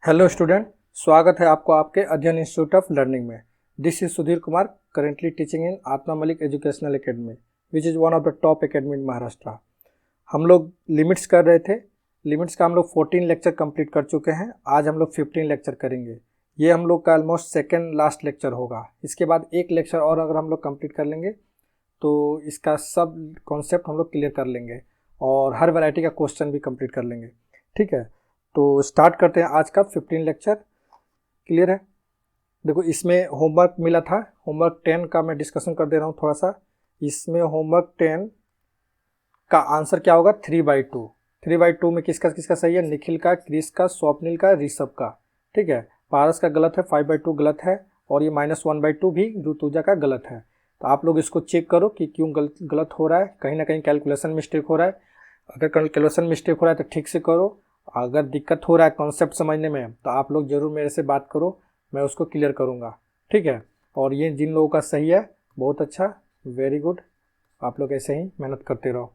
Hello student, स्वागत है आपको आपके अध्ययन इंस्टीट्यूट ऑफ लर्निंग में। This is Sudhir Kumar, currently teaching in Atma Malik educational academy which is one of the top academy in Maharashtra. हम लोग लिमिट्स कर रहे थे। लिमिट्स का हम लोग 14 लेक्चर कंप्लीट कर चुके हैं। आज हम लोग 15 लेक्चर करेंगे। ये हम लोग का ऑलमोस्ट सेकेंड लास्ट लेक्चर होगा। इसके बाद एक लेक्चर और अगर हम लोग कंप्लीट कर लेंगे तो इसका सब कॉन्सेप्ट हम लोग क्लियर कर लेंगे और हर वैरायटी का क्वेश्चन भी कंप्लीट कर लेंगे। ठीक है, तो स्टार्ट करते हैं आज का 15 लेक्चर। क्लियर है? देखो, इसमें होमवर्क मिला था। होमवर्क 10 का मैं डिस्कशन कर दे रहा हूँ थोड़ा सा। इसमें होमवर्क 10 का आंसर क्या होगा? 3/2। 3/2 में किसका किसका सही है? निखिल का, क्रिस का, स्वप्निल का, ऋषभ का। ठीक है, पारस का गलत है, 5/2 गलत है और ये -1/2 भी ऋतुजा का गलत है। तो आप लोग इसको चेक करो कि क्यों गलत हो रहा है। कहीं ना कहीं कैलकुलेशन मिस्टेक हो रहा है। अगर कैलकुलेशन मिस्टेक हो रहा है तो ठीक से करो। अगर दिक्कत हो रहा है कॉन्सेप्ट समझने में तो आप लोग ज़रूर मेरे से बात करो, मैं उसको क्लियर करूँगा। ठीक है, और ये जिन लोगों का सही है बहुत अच्छा, वेरी गुड। आप लोग ऐसे ही मेहनत करते रहो।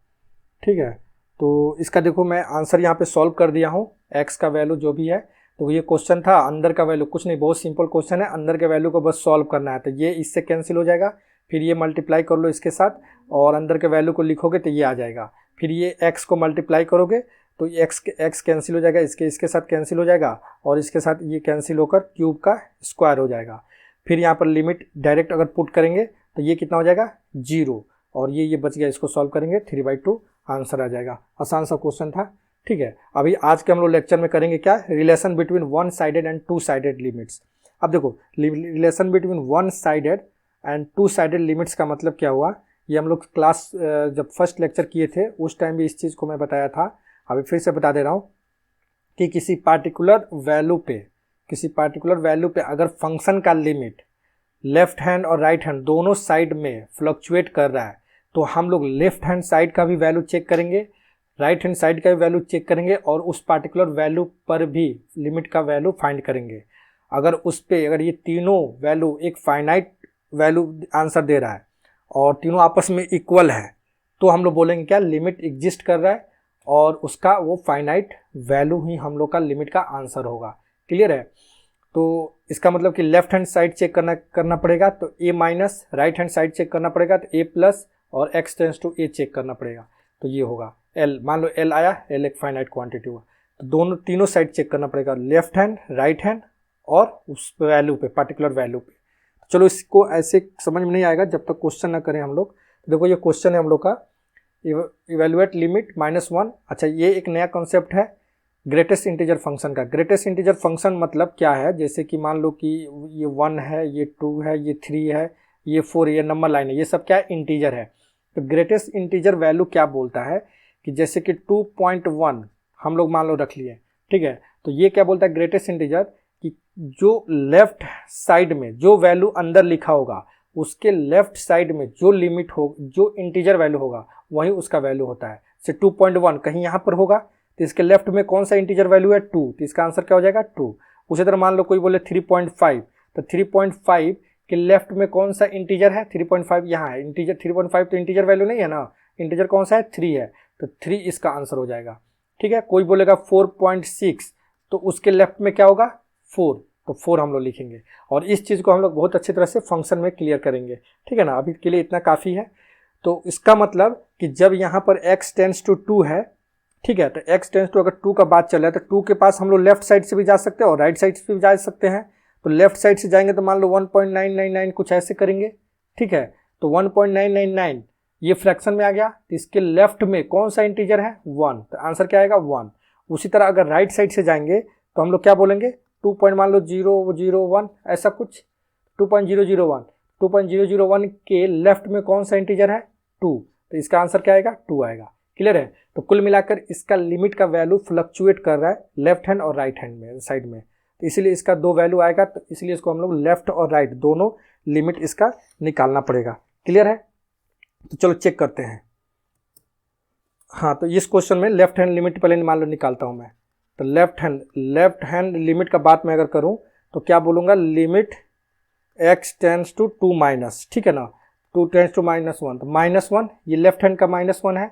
ठीक है, तो इसका देखो मैं आंसर यहाँ पे सॉल्व कर दिया हूँ। एक्स का वैल्यू जो भी है, तो ये क्वेश्चन था अंदर का वैल्यू, कुछ नहीं, बहुत सिंपल क्वेश्चन है। अंदर के वैल्यू को बस सॉल्व करना है। तो ये इससे कैंसिल हो जाएगा, फिर ये मल्टीप्लाई कर लो इसके साथ और अंदर के वैल्यू को लिखोगे तो ये आ जाएगा। फिर ये एक्स को मल्टीप्लाई करोगे तो एक्स कैंसिल हो जाएगा, इसके साथ कैंसिल हो जाएगा और इसके साथ ये कैंसिल होकर क्यूब का स्क्वायर हो जाएगा। फिर यहाँ पर लिमिट डायरेक्ट अगर पुट करेंगे तो ये कितना हो जाएगा? 0 और ये बच गया। इसको सॉल्व करेंगे 3/2 आंसर आ जाएगा। आसान सा क्वेश्चन था। ठीक है, अभी आज के हम लोग लेक्चर में करेंगे क्या? Relation between one sided and two sided limits. अब देखो, relation between one sided and two sided limits का मतलब क्या हुआ, ये हम लोग क्लास जब फर्स्ट लेक्चर किए थे उस टाइम भी इस चीज़ को मैं बताया था। अभी फिर से बता दे रहा हूँ कि किसी पार्टिकुलर वैल्यू पे अगर फंक्शन का लिमिट लेफ्ट हैंड और राइट हैंड दोनों साइड में फ्लक्चुएट कर रहा है तो हम लोग लेफ्ट हैंड साइड का भी वैल्यू चेक करेंगे, राइट हैंड साइड का भी वैल्यू चेक करेंगे और उस पार्टिकुलर वैल्यू पर भी लिमिट का वैल्यू फाइंड करेंगे। अगर ये तीनों वैल्यू एक फाइनाइट वैल्यू आंसर दे रहा है और तीनों आपस में इक्वल है तो हम लोग बोलेंगे क्या? लिमिट एग्जिस्ट कर रहा है और उसका वो फाइनाइट वैल्यू ही हम लोग का लिमिट का आंसर होगा। क्लियर है? तो इसका मतलब कि लेफ्ट हैंड साइड चेक करना पड़ेगा तो a-, right hand side check करना पड़ेगा तो a+ और x tends to a check करना पड़ेगा तो ये होगा l। मान लो l आया, l एक फाइनाइट क्वांटिटी हुआ तो तीनों साइड चेक करना पड़ेगा, लेफ्ट हैंड, राइट हैंड और उस वैल्यू पे, पर्टिकुलर वैल्यू पे। चलो, इसको ऐसे समझ में नहीं आएगा जब तक क्वेश्चन ना करें हम लोग। देखो, ये क्वेश्चन है हम लोग का, इवेल्युएट लिमिट -1। अच्छा, ये एक नया कॉन्सेप्ट है ग्रेटेस्ट इंटीजर फंक्शन का। ग्रेटेस्ट इंटीजर फंक्शन मतलब क्या है? जैसे कि मान लो कि ये 1 है, ये 2 है, ये 3 है, ये 4, ये नंबर लाइन है, ये सब क्या है? इंटीजर है। तो ग्रेटेस्ट इंटीजर वैल्यू क्या बोलता है कि जैसे कि 2.1 हम लोग मान लो रख लिए। ठीक है, तो ये क्या बोलता है ग्रेटेस्ट इंटीजर कि जो लेफ्ट साइड में जो वैल्यू अंदर लिखा होगा उसके लेफ्ट साइड में जो लिमिट हो, जो इंटीजर वैल्यू होगा वही उसका वैल्यू होता है। जैसे 2.1 कहीं यहाँ पर होगा तो इसके लेफ्ट में कौन सा इंटीजर वैल्यू है? 2, तो इसका आंसर क्या हो जाएगा? 2। उसी तरह मान लो कोई बोले 3.5 तो 3.5 के लेफ्ट में कौन सा इंटीजर है? 3.5 यहाँ है। इंटीजर 3.5 तो इंटीजर वैल्यू नहीं है ना, इंटीजर कौन सा है? 3 है, तो 3 इसका आंसर हो जाएगा। ठीक है, कोई बोलेगा 4.6 तो उसके लेफ्ट में क्या होगा? 4, तो 4 हम लोग लिखेंगे और इस चीज़ को हम लोग बहुत अच्छी तरह से फंक्शन में क्लियर करेंगे। ठीक है ना, अभी के लिए इतना काफ़ी है। तो इसका मतलब कि जब यहाँ पर x टेंड्स टू 2 है, ठीक है, तो x टेंड्स टू अगर 2 का बात चल रहा है तो 2 के पास हम लोग लेफ्ट साइड से भी जा सकते हैं और राइट साइड से भी जा सकते हैं। तो लेफ्ट साइड से जाएंगे तो मान लो 1.999 कुछ ऐसे करेंगे। ठीक है, तो 1.999 ये फ्रैक्शन में आ गया तो इसके लेफ्ट में कौन सा इंटीजर है? 1, तो आंसर क्या आएगा? 1। उसी तरह अगर राइट साइड से जाएंगे तो हम लोग क्या बोलेंगे? 2 मान लो 001 ऐसा कुछ, 2.001 के लेफ्ट में कौन सा इंटीजर है? 2, तो इसका आंसर क्या आएगा? 2 आएगा। क्लियर है? तो कुल मिलाकर इसका लिमिट का वैल्यू फ्लक्चुएट कर रहा है लेफ्ट हैंड और राइट हैंड में, साइड में, तो इसीलिए इसका 2 वैल्यू आएगा। तो इसलिए इसको हम लोग लेफ्ट और राइट दोनों लिमिट इसका निकालना पड़ेगा। क्लियर है? तो चलो चेक करते हैं। हाँ, तो इस क्वेश्चन में लेफ्ट हैंड लिमिट पहले मान लो निकालता हूँ मैं। तो लेफ्ट हैंड लिमिट का बात मैं अगर करूँ तो क्या बोलूँगा? लिमिट x टेंड्स टू 2-, ठीक है ना, 2 टेंड्स टू -1, तो -1 ये लेफ्ट हैंड का -1 है।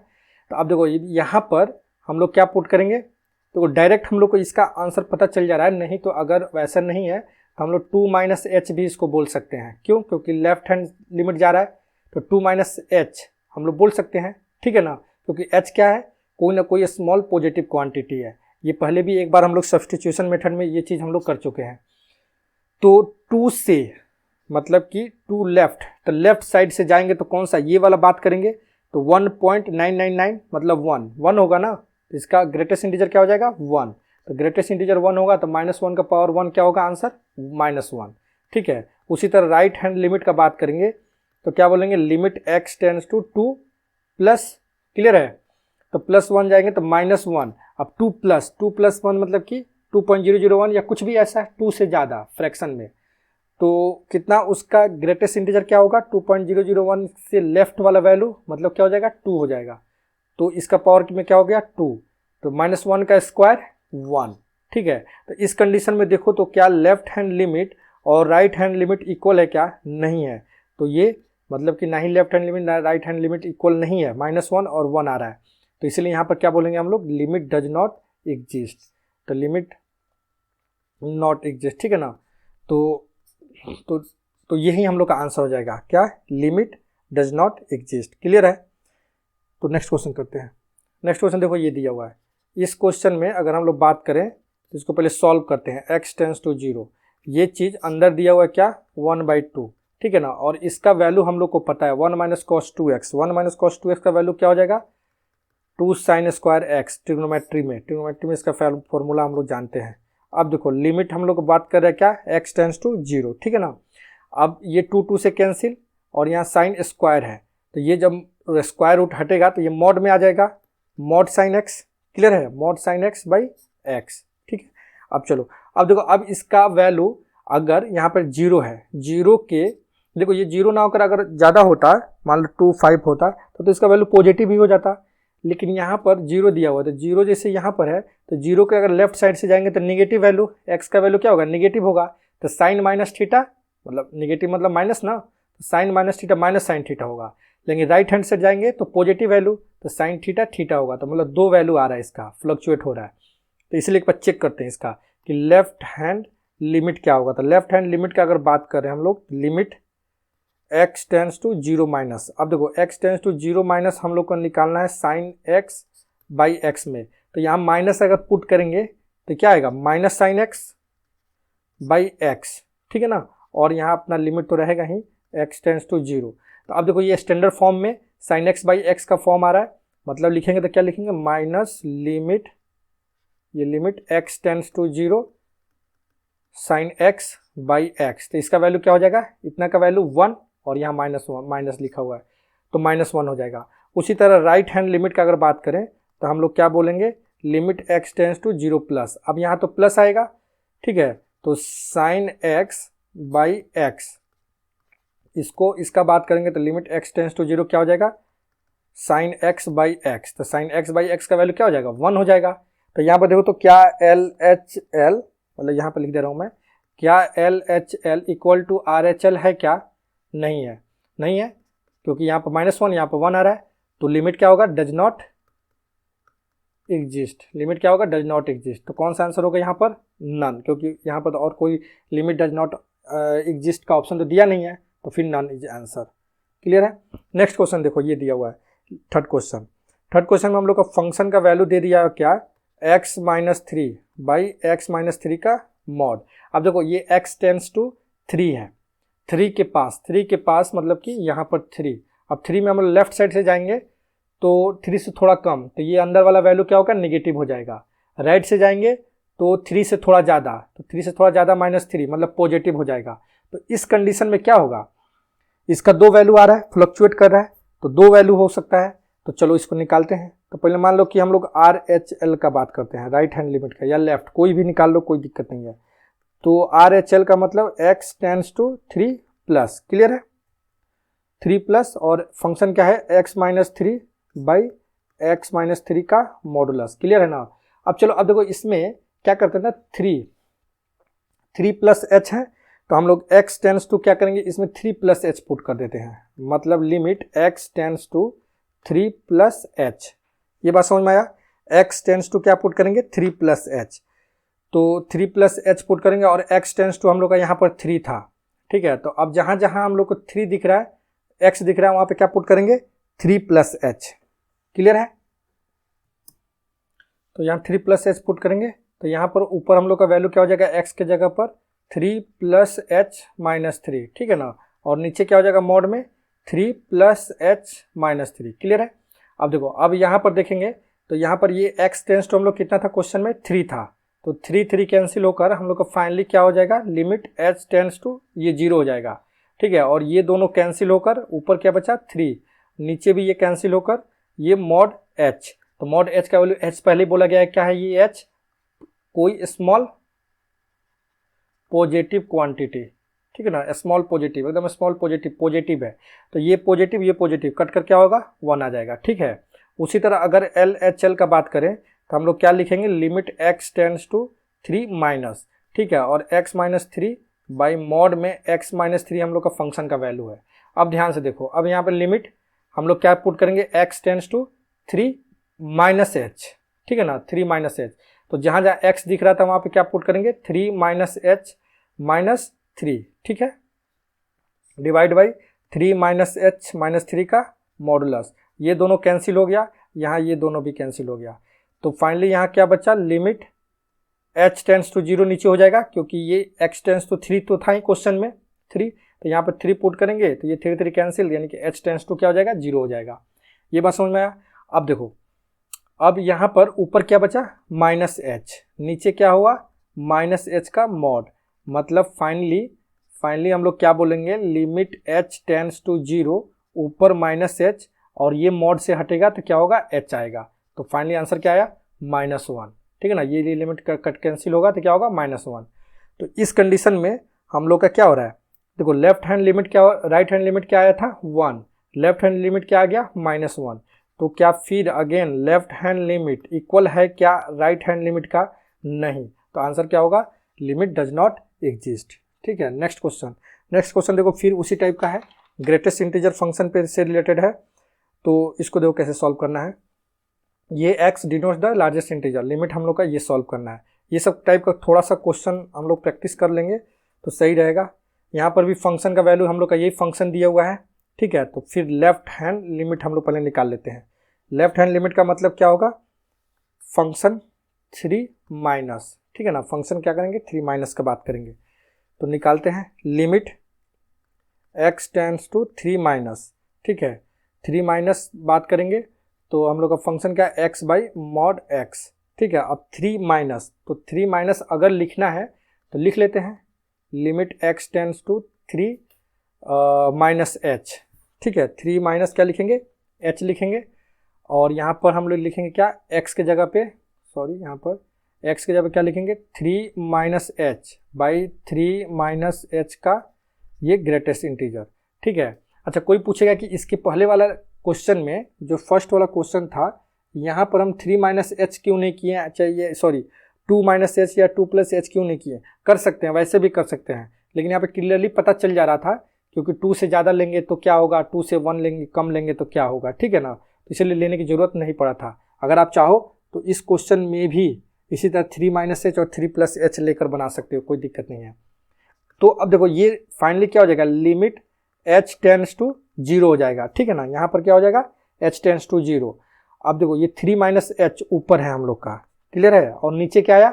तो अब देखो यहाँ पर हम लोग क्या पुट करेंगे? तो डायरेक्ट हम लोग को इसका आंसर पता चल जा रहा है। नहीं तो अगर वैसा नहीं है तो हम लोग 2 - h भी इसको बोल सकते हैं। क्यों? क्योंकि लेफ्ट हैंड लिमिट जा रहा है तो 2 - h हम लोग बोल सकते हैं, ठीक है ना। क्योंकि h क्या है? कोई ना कोई स्मॉल पॉजिटिव क्वांटिटी है। ये पहले भी एक बार हम लोग सब्स्टिट्यूशन मेथड में ये चीज़ हम लोग कर चुके हैं। तो 2 से मतलब कि 2 लेफ्ट, तो लेफ्ट साइड से जाएंगे तो कौन सा, ये वाला बात करेंगे तो 1.999 मतलब 1 होगा ना। तो इसका ग्रेटेस्ट इंटीजर क्या हो जाएगा? 1। तो ग्रेटेस्ट इंटीजर 1 होगा तो -1 का पावर 1 क्या होगा आंसर? -1, ठीक है। उसी तरह राइट हैंड लिमिट का बात करेंगे तो क्या बोलेंगे? Limit x tends to 2 plus, clear है। तो +1 जाएंगे तो -1। अब 2 + 1 मतलब कि 2.001 या कुछ भी ऐसा 2 से ज़्यादा फ्रैक्शन में, तो कितना उसका ग्रेटेस्ट इंटीजर क्या होगा? 2.001 से लेफ्ट वाला वैल्यू मतलब क्या हो जाएगा? 2 हो जाएगा। तो इसका पावर में क्या हो गया? 2। तो -1 का स्क्वायर 1, ठीक है। तो इस कंडीशन में देखो तो क्या लेफ्ट हैंड लिमिट और राइट हैंड लिमिट इक्वल है क्या? नहीं है। तो ये मतलब कि ना ही लेफ्ट हैंड लिमिट ना राइट हैंड लिमिट इक्वल नहीं है, -1 और 1 आ रहा है। तो इसलिए यहाँ पर क्या बोलेंगे हम लोग? Limit does not exist. तो लिमिट नॉट एग्जिस्ट, ठीक है ना। तो यही हम लोग का आंसर हो जाएगा, क्या? Limit does not exist, clear है। तो नेक्स्ट क्वेश्चन करते हैं। नेक्स्ट क्वेश्चन देखो ये दिया हुआ है। इस क्वेश्चन में अगर हम लोग बात करें तो इसको पहले सॉल्व करते हैं। x टेंड्स टू 0, ये चीज़ अंदर दिया हुआ है क्या? 1/2, ठीक है ना। और इसका वैल्यू हम लोग को पता है 1 - cos 2x। 1 - cos 2x का वैल्यू क्या हो जाएगा? 2 sin स्क्वायर x। ट्रिग्नोमेट्री में इसका फॉर्मूला हम लोग जानते हैं। अब देखो लिमिट हम लोग बात कर रहे हैं क्या? x टेंड्स टू 0, ठीक है ना। अब ये 2 से कैंसिल और यहाँ साइन स्क्वायर है, तो ये जब स्क्वायर रूट हटेगा तो ये मॉड में आ जाएगा, मॉड साइन x, क्लियर है। मॉड साइन x/x, ठीक है। अब चलो, अब देखो, अब इसका वैल्यू अगर यहाँ पर 0 है, 0 के देखो ये 0 ना होकर अगर ज़्यादा होता, मान लो 2, 5 होता तो इसका वैल्यू पॉजिटिव भी हो जाता। लेकिन यहाँ पर 0 दिया हुआ है, तो 0 जैसे यहाँ पर है तो 0 के अगर लेफ्ट साइड से जाएंगे तो निगेटिव वैल्यू, x का वैल्यू क्या होगा? निगेटिव होगा। तो साइन माइनस थीटा मतलब निगेटिव मतलब माइनस ना, तो sine minus theta minus sine theta होगा। लेकिन राइट हैंड से जाएंगे तो पॉजिटिव वैल्यू, तो साइन थीटा थीटा होगा। तो मतलब 2 वैल्यू आ रहा है, इसका फ्लक्चुएट हो रहा है। तो इसलिए एक बार चेक करते हैं इसका कि लेफ्ट हैंड लिमिट क्या होगा। तो लेफ्ट हैंड लिमिट का अगर बात करें हम लोग, लिमिट x टेंड्स टू 0-। अब देखो x टेंड्स टू 0- हम लोग को निकालना है साइन x/x में। तो यहाँ माइनस अगर पुट करेंगे तो क्या आएगा? -sin x/x, ठीक है ना। और यहाँ अपना लिमिट तो रहेगा ही x टेंड्स टू 0। तो अब देखो ये स्टैंडर्ड फॉर्म में sin x/x का फॉर्म आ रहा है, मतलब लिखेंगे तो क्या लिखेंगे? माइनस लिमिट, ये limit x tends to 0 sin x/x। तो इसका वैल्यू क्या हो जाएगा? इतना का वैल्यू 1 और यहाँ माइनस लिखा हुआ है तो -1 हो जाएगा। उसी तरह राइट हैंड लिमिट का अगर बात करें तो हम लोग क्या बोलेंगे? Limit x tends to 0+। अब यहाँ तो प्लस आएगा, ठीक है। तो sin x/x, इसका बात करेंगे तो लिमिट x टेंड्स टू 0 क्या हो जाएगा? sin x/x। तो sin x/x का वैल्यू क्या हो जाएगा? 1 हो जाएगा। तो यहाँ पर देखो तो क्या LHL, मतलब यहाँ पर लिख दे रहा हूँ मैं, क्या LHL इक्वल टू RHL है क्या? नहीं है, नहीं है, क्योंकि यहाँ पर -1 यहाँ पर 1 आ रहा है। तो लिमिट क्या होगा? Does not exist. लिमिट क्या होगा? Does not exist. तो कौन सा आंसर होगा यहाँ पर? नन, क्योंकि यहाँ पर तो और कोई लिमिट डज नॉट एग्जिस्ट का ऑप्शन तो दिया नहीं है, तो फिर नन इज आंसर, क्लियर है। नेक्स्ट क्वेश्चन देखो ये दिया हुआ है, थर्ड क्वेश्चन में हम लोग का फंक्शन का वैल्यू दे दिया है क्या? x-3/x-3 का मॉड। अब देखो ये x टेंड्स टू 3 है, 3 के पास मतलब कि यहाँ पर 3। अब 3 में हम लोग लेफ्ट साइड से जाएंगे तो 3 से थोड़ा कम, तो ये अंदर वाला वैल्यू क्या होगा? निगेटिव हो जाएगा। राइट से जाएंगे तो 3 से थोड़ा ज़्यादा, तो 3 से थोड़ा ज़्यादा -3 मतलब पॉजिटिव हो जाएगा। तो इस कंडीशन में क्या होगा? इसका 2 वैल्यू आ रहा है, फ्लक्चुएट कर रहा है, तो 2 वैल्यू हो सकता है। तो चलो इसको निकालते हैं। तो पहले मान लो कि हम लोग RHL का बात करते हैं, राइट हैंड लिमिट का, या लेफ्ट, कोई भी निकाल लो, कोई दिक्कत नहीं है। तो RHL का मतलब x टेंड्स टू 3+, क्लियर है, 3+, और फंक्शन क्या है? x-3/x-3 का मॉडुलस, क्लियर है ना। अब चलो, अब देखो इसमें क्या करते हैं ना, 3+h है, तो हम लोग x टेंड्स टू क्या करेंगे? इसमें 3+h पुट कर देते हैं, मतलब limit x tends to 3+h। ये बात समझ में आया? x टेंस टू क्या पुट करेंगे 3 प्लस एच, तो 3 प्लस एच पुट करेंगे और x टेंस टू हम लोग का यहाँ पर 3 था, ठीक है। तो अब जहाँ जहाँ हम लोग को 3 दिख रहा है, x दिख रहा है, वहाँ पे क्या पुट करेंगे 3 प्लस एच। क्लियर है? तो यहाँ 3 प्लस एच पुट करेंगे, तो यहाँ पर ऊपर हम लोग का वैल्यू क्या हो जाएगा x के जगह पर 3 प्लस एच माइनस 3, ठीक है ना, और नीचे क्या हो जाएगा मॉड में 3 प्लस एच माइनस 3। क्लियर है? अब देखो, अब यहाँ पर देखेंगे तो यहाँ पर ये x टेंस टू हम लोग कितना था क्वेश्चन में 3 था, तो 3 कैंसिल होकर हम लोग का फाइनली क्या हो जाएगा लिमिट h टेंस टू ये 0 हो जाएगा, ठीक है। और ये दोनों कैंसिल होकर ऊपर क्या बचा 3, नीचे भी ये कैंसिल होकर ये मॉड h, तो मॉड h का वैल्यू h पहले बोला गया है, क्या है ये h, कोई स्मॉल पॉजिटिव क्वांटिटी, ठीक है ना, स्मॉल पॉजिटिव, एकदम स्मॉल पॉजिटिव है, तो ये पॉजिटिव कट कर क्या होगा 1 आ जाएगा, ठीक है। उसी तरह अगर एल एच एल का बात करें तो हम लोग क्या लिखेंगे limit x tends to 3 minus, ठीक है, और x माइनस 3 बाई मॉड में x माइनस 3 हम लोग का फंक्शन का वैल्यू है। अब ध्यान से देखो, अब यहाँ पर लिमिट हम लोग क्या पुट करेंगे x tends to 3 minus H, ठीक है ना, 3 माइनस एच, तो जहाँ जहाँ x दिख रहा था वहाँ पे क्या पुट करेंगे 3 माइनस एच माइनस 3, ठीक है, divide by 3 minus H minus 3 का मॉडुलस, ये दोनों कैंसिल हो गया, यहाँ ये दोनों भी कैंसिल हो गया, तो फाइनली यहाँ क्या बचा लिमिट h टेंस टू 0 नीचे हो जाएगा, क्योंकि ये x टेंस टू 3 तो था ही क्वेश्चन में 3, तो यहाँ पर 3 पुट करेंगे तो ये 3 कैंसिल, यानी कि h टेंस टू क्या हो जाएगा 0 हो जाएगा। ये बात समझ में आया? अब देखो, अब यहाँ पर ऊपर क्या बचा माइनस h, नीचे क्या हुआ माइनस h का मॉड, मतलब फाइनली हम लोग क्या बोलेंगे लिमिट h टेंस टू 0, ऊपर माइनस h और ये मॉड से हटेगा तो क्या होगा h आएगा, तो फाइनली आंसर क्या आया -1, ठीक है ना, ये लिमिट कट कैंसिल होगा तो क्या होगा -1। तो इस कंडीशन में हम लोग का क्या हो रहा है, देखो लेफ्ट हैंड लिमिट क्या, राइट हैंड लिमिट क्या आया था 1, लेफ्ट हैंड लिमिट क्या आ गया -1, तो क्या फिर again left hand limit equal है क्या राइट हैंड लिमिट का, नहीं, तो आंसर क्या होगा लिमिट डज नॉट एग्जिस्ट, ठीक है। नेक्स्ट क्वेश्चन देखो, फिर उसी टाइप का है, ग्रेटेस्ट इंटीजर फंक्शन पे से रिलेटेड है, तो इसको देखो कैसे सॉल्व करना है। ये x denotes the largest integer, limit हम लोग का ये सॉल्व करना है। ये सब टाइप का थोड़ा सा क्वेश्चन हम लोग प्रैक्टिस कर लेंगे तो सही रहेगा। यहाँ पर भी फंक्शन का वैल्यू हम लोग का यही फंक्शन दिया हुआ है, ठीक है। तो फिर लेफ्ट हैंड लिमिट हम लोग पहले निकाल लेते हैं। लेफ्ट हैंड लिमिट का मतलब क्या होगा, फंक्शन 3 माइनस, ठीक है ना, फंक्शन क्या करेंगे 3 माइनस का बात करेंगे, तो निकालते हैं limit x tends to 3 minus, ठीक है, 3 माइनस बात करेंगे तो हम लोग का फंक्शन क्या है x बाई मॉड x, ठीक है। अब 3 माइनस, तो 3 माइनस अगर लिखना है तो लिख लेते हैं limit x tends to 3 minus h, ठीक है, 3 माइनस क्या लिखेंगे h लिखेंगे, और यहाँ पर हम लोग लिखेंगे क्या x के जगह पे, यहाँ पर x के जगह पे क्या लिखेंगे 3 minus h by 3 minus h का ये ग्रेटेस्ट इंटीजर, ठीक है। अच्छा, कोई पूछेगा कि इसके पहले वाला क्वेश्चन में जो फर्स्ट वाला क्वेश्चन था, यहाँ पर हम 3 माइनस एच क्यों नहीं किए, अच्छा ये 2 माइनस एच या 2 प्लस एच क्यों नहीं किए, कर सकते हैं, वैसे भी कर सकते हैं, लेकिन यहाँ पे क्लियरली पता चल जा रहा था, क्योंकि 2 से ज़्यादा लेंगे तो क्या होगा, 2 से 1 लेंगे कम लेंगे तो क्या होगा, ठीक है ना, तो इसलिए लेने की ज़रूरत नहीं पड़ा था। अगर आप चाहो तो इस क्वेश्चन में भी इसी तरह 3 माइनस एच और 3 प्लस एच लेकर बना सकते हो, कोई दिक्कत नहीं है। तो अब देखो ये फाइनली क्या हो जाएगा लिमिट h टेंस टू 0 हो जाएगा, ठीक है ना, यहाँ पर क्या हो जाएगा h टेंस टू 0। अब देखो ये 3 माइनस एच ऊपर है हम लोग का, क्लियर है, और नीचे क्या आया,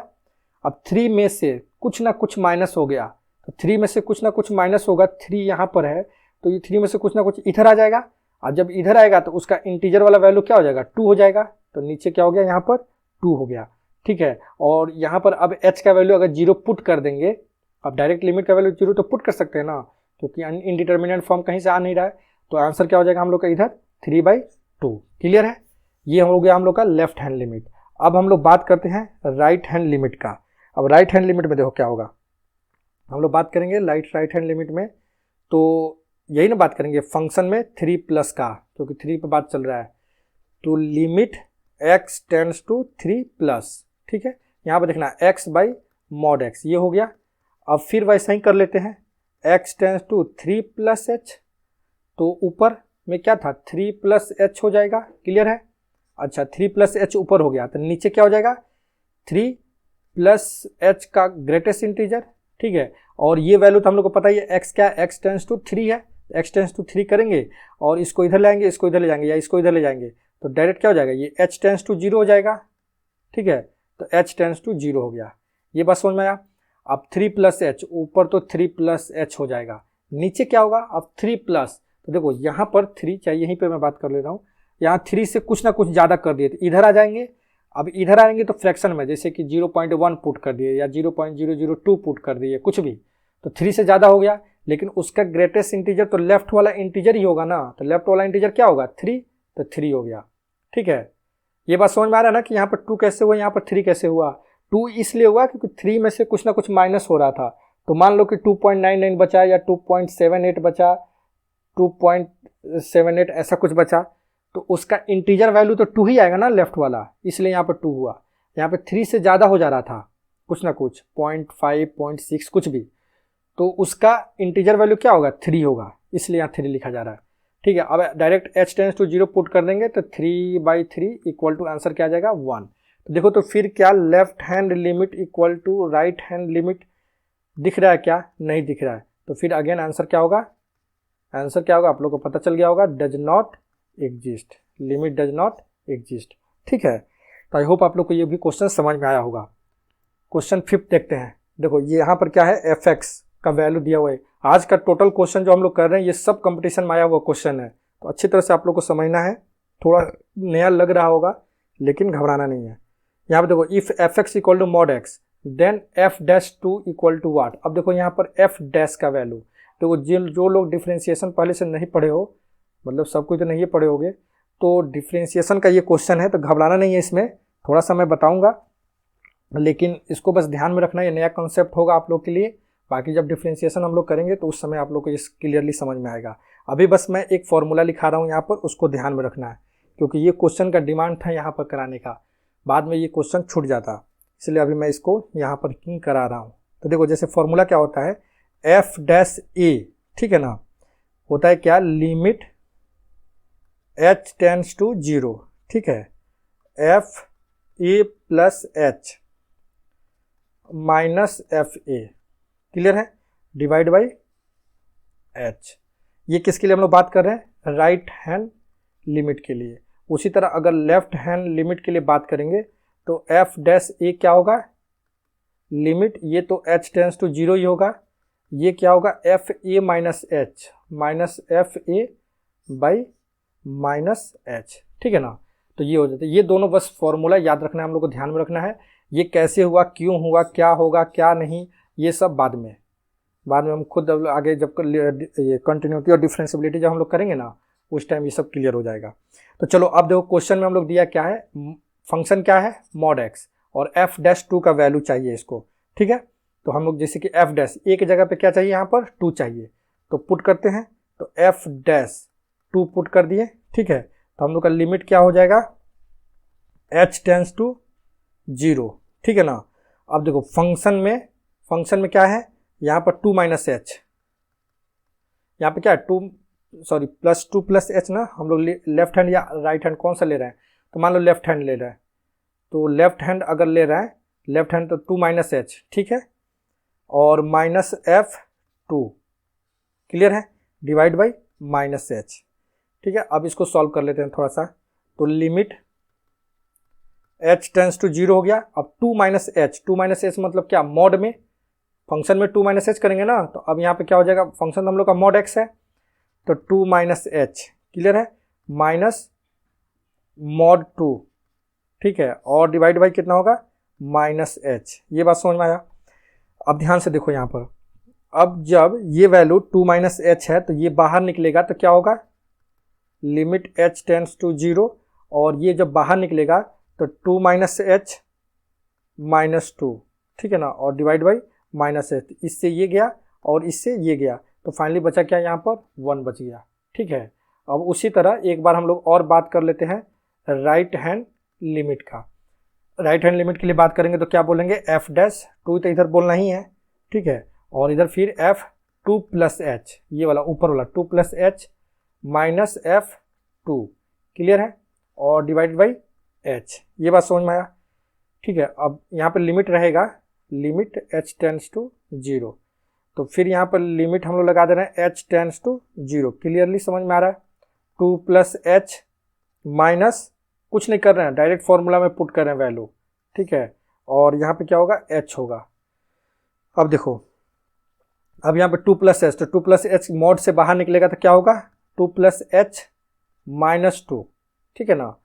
अब 3 में से कुछ ना कुछ माइनस हो गया, तो 3 में से कुछ ना कुछ माइनस होगा, 3 यहाँ पर है तो ये 3 में से कुछ ना कुछ इधर आ जाएगा, और जब इधर आएगा तो उसका इंटीजर वाला वैल्यू क्या हो जाएगा 2 हो जाएगा, तो नीचे क्या हो गया यहाँ पर 2 हो गया, ठीक है। और यहाँ पर अब h का वैल्यू अगर 0 पुट कर देंगे, अब डायरेक्ट लिमिट का वैल्यू 0 तो पुट कर सकते हैं ना, क्योंकि इनडिटर्मिनेंट फॉर्म कहीं से आ नहीं रहा है, तो आंसर क्या हो जाएगा हम लोग का इधर 3/2, क्लियर है। ये हो गया हम लोग का लेफ्ट हैंड लिमिट। अब हम लोग बात करते हैं राइट हैंड लिमिट का। अब राइट हैंड लिमिट में देखो क्या होगा, हम लोग बात करेंगे राइट हैंड लिमिट में, तो यही ना बात करेंगे फंक्शन में 3 प्लस का, क्योंकि 3 पे बात चल रहा है, तो limit x tends to 3 plus, ठीक है। यहाँ पर देखना x बाई मॉड x, ये हो गया। अब फिर वैसा ही कर लेते हैं, x tends to 3 plus h, तो ऊपर में क्या था 3 प्लस h हो जाएगा, क्लियर है। अच्छा 3 प्लस एच ऊपर हो गया, तो नीचे क्या हो जाएगा 3 प्लस एच का ग्रेटेस्ट इंटीजर, ठीक है। और ये वैल्यू तो हम लोग को पता ही है एक्स क्या, एक्स टेंस टू 3 है, एक्स टेंस टू 3 करेंगे और इसको इधर ले आएंगे, इसको इधर ले जाएंगे या इसको इधर ले जाएंगे, तो डायरेक्ट क्या हो जाएगा ये एच टेंस टू 0 हो जाएगा, ठीक है। तो एच टेंस टू 0 हो गया, ये बात समझ में आया। अब 3 प्लस एच, ऊपर तो 3 प्लस एच हो जाएगा, नीचे क्या होगा अब 3 प्लस, तो देखो यहाँ पर 3 चाहिए, यहीं पे मैं बात कर ले रहा हूँ, यहाँ 3 से कुछ ना कुछ ज़्यादा कर दिए, तो इधर आ जाएंगे। अब इधर आएंगे तो फ्रैक्शन में, जैसे कि 0.1 पुट कर दिए या 0.002 पुट कर दिए, कुछ भी, तो 3 से ज़्यादा हो गया, लेकिन उसका ग्रेटेस्ट इंटीजर तो लेफ्ट वाला इंटीजर ही होगा ना, तो लेफ्ट वाला इंटीजर क्या होगा 3, तो 3 हो गया, ठीक है। ये बात समझ में आ रहा है ना कि यहाँ पर 2 कैसे हुआ, यहाँ पर 3 कैसे हुआ। 2 इसलिए हुआ क्योंकि 3 में से कुछ ना कुछ माइनस हो रहा था, तो मान लो कि 2.99 बचा या 2.78 बचा, 2.78 ऐसा कुछ बचा, तो उसका इंटीजर वैल्यू तो 2 ही आएगा ना लेफ्ट वाला, इसलिए यहाँ पर 2 हुआ। यहाँ पे 3 से ज़्यादा हो जा रहा था कुछ ना कुछ, 0.5 0.6 कुछ भी, तो उसका इंटीजर वैल्यू क्या होगा 3 होगा, इसलिए यहाँ 3 लिखा जा रहा है, ठीक है। अब direct h tends to 0 put कर देंगे तो 3/3 इक्वल टू आंसर क्या आ जाएगा 1। तो देखो तो फिर क्या left hand limit equal to right hand limit दिख रहा है क्या, नहीं दिख रहा है, तो फिर अगेन आंसर क्या होगा, आंसर क्या होगा आप लोग को पता चल गया होगा, does not exist, limit does not exist, ठीक है। तो आई होप आप लोग को ये भी क्वेश्चन समझ में आया होगा। क्वेश्चन 5 देखते हैं। देखो ये यहाँ पर क्या है, एफ एक्स का वैल्यू दिया हुआ है। आज का टोटल क्वेश्चन जो हम लोग कर रहे हैं ये सब कंपटीशन में आया हुआ क्वेश्चन है, तो अच्छी तरह से आप लोग को समझना है। थोड़ा नया लग रहा होगा लेकिन घबराना नहीं है। यहाँ पर देखो if f x equal to mod x then f dash 2 equal to what. अब देखो यहाँ पर एफ डैश का वैल्यू, देखो जो लोग डिफ्रेंशिएशन पहले से नहीं पढ़े हो, मतलब सब कुछ तो नहीं पढ़े होगे, तो डिफ्रेंशिएशन का ये क्वेश्चन है, तो घबराना नहीं है इसमें, थोड़ा सा मैं बताऊंगा, लेकिन इसको बस ध्यान में रखना, ये नया कॉन्सेप्ट होगा आप लोग के लिए। बाकी जब डिफ्रेंशिएशन हम लोग करेंगे तो उस समय आप लोग को ये क्लियरली समझ में आएगा। अभी बस मैं एक फॉर्मूला लिखा रहा हूँ यहाँ पर, उसको ध्यान में रखना है, क्योंकि ये क्वेश्चन का डिमांड था यहाँ पर कराने का, बाद में ये क्वेश्चन छूट जाता, इसलिए अभी मैं इसको यहाँ पर क्यों करा रहा हूँ। तो देखो जैसे फॉर्मूला क्या होता है, एफ डैश ए, ठीक है ना, होता है क्या, लिमिट h टेंस टू 0, ठीक है, F A plus H minus F A, clear है, डिवाइड बाई एच। ये किसके लिए हम लोग बात कर रहे हैं, राइट हैंड लिमिट के लिए। उसी तरह अगर लेफ्ट हैंड लिमिट के लिए बात करेंगे तो एफ डैश ए क्या होगा, लिमिट, ये तो h टेंस टू 0 ही होगा, ये क्या होगा F A minus H minus F A by minus H, ठीक है ना। तो ये हो जाता है, ये दोनों बस फॉर्मूला याद रखना है, हम लोग को ध्यान में रखना है। ये कैसे हुआ, क्यों हुआ, क्या होगा क्या नहीं, ये सब बाद में हम खुद आगे जब ये कंटिन्यूटी और डिफरेंशिएबिलिटी जब हम लोग करेंगे ना, उस टाइम ये सब क्लियर हो जाएगा। तो चलो अब देखो क्वेश्चन में हम लोग दिया क्या है, फंक्शन क्या है मॉड एक्स, और एफ डैश 2 का वैल्यू चाहिए इसको, ठीक है। तो हम लोग जैसे कि एफ डैश ए की जगह पे क्या चाहिए, यहाँ पर 2 चाहिए, तो पुट करते हैं, तो एफ डैश 2 पुट कर दिए, ठीक है। तो हम लोग का लिमिट क्या हो जाएगा, h टेंस टू 0, ठीक है ना। अब देखो फंक्शन में क्या है, यहाँ पर 2 माइनस एच, यहाँ पे क्या है प्लस 2 प्लस एच ना, हम लोग लेफ्ट हैंड या राइट हैंड कौन सा ले रहे हैं, तो मान लो लेफ्ट हैंड ले रहे हैं, तो लेफ्ट हैंड अगर ले रहा है, लेफ्ट हैंड तो 2 माइनस एच, ठीक है, और माइनस एफ 2, क्लियर है, डिवाइड बाई माइनस एच, ठीक है। अब इसको सॉल्व कर लेते हैं थोड़ा सा, तो लिमिट h टेंस टू 0 हो गया। अब 2 माइनस एच मतलब क्या, मॉड में फंक्शन में 2 माइनस एच करेंगे ना, तो अब यहाँ पे क्या हो जाएगा, फंक्शन हम लोग का मॉड x है, तो 2 माइनस एच, क्लियर है, माइनस मॉड 2, ठीक है, और डिवाइड बाई कितना होगा माइनस एच। ये बात समझ में आया। अब ध्यान से देखो यहाँ पर, अब जब ये वैल्यू 2 माइनस एच है तो ये बाहर निकलेगा, तो क्या होगा, लिमिट h टेंस टू 0, और ये जब बाहर निकलेगा तो 2 माइनस एच माइनस 2, ठीक है ना, और डिवाइड बाई माइनस एच, इससे ये गया और इससे ये गया, तो फाइनली बचा क्या, यहाँ पर 1 बच गया, ठीक है। अब उसी तरह एक बार हम लोग और बात कर लेते हैं राइट हैंड लिमिट का। राइट हैंड लिमिट के लिए बात करेंगे तो क्या बोलेंगे, एफ डैश 2 तो इधर बोलना ही है, ठीक है, और इधर फिर एफ 2 प्लस एच, ये वाला ऊपर वाला 2 plus H minus F 2, clear है, और डिवाइड बाई एच। ये बात समझ में आया? ठीक है, अब यहाँ पर लिमिट रहेगा, लिमिट h टेंस टू 0, तो फिर यहाँ पर लिमिट हम लोग लगा दे रहे हैं h टेंस टू 0। क्लियरली समझ में आ रहा है? 2 प्लस एच माइनस, कुछ नहीं कर रहे हैं, डायरेक्ट फॉर्मूला में पुट कर रहे हैं वैल्यू, ठीक है। और यहाँ पे क्या होगा, h होगा। अब देखो, अब यहाँ पे 2 प्लस एच, तो 2 प्लस एच मॉड से बाहर निकलेगा तो क्या होगा, 2 प्लस एच माइनस 2, ठीक है ना,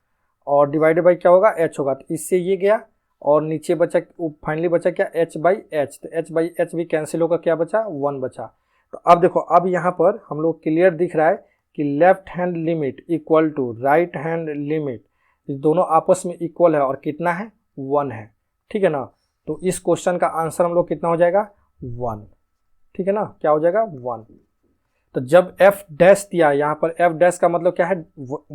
और डिवाइडेड बाई क्या होगा, h होगा। तो इससे ये गया और नीचे बचा, फाइनली बचा क्या, h बाई एच, तो h बाई एच भी कैंसिल होकर क्या बचा, 1 बचा। तो अब देखो, अब यहाँ पर हम लोग क्लियर दिख रहा है कि left hand limit equal to right hand limit, दोनों आपस में इक्वल है और कितना है, 1 है, ठीक है ना। तो इस क्वेश्चन का आंसर हम लोग कितना हो जाएगा, 1, ठीक है ना, क्या हो जाएगा, 1। तो जब f डैश दिया, यहाँ पर f डैश का मतलब क्या है,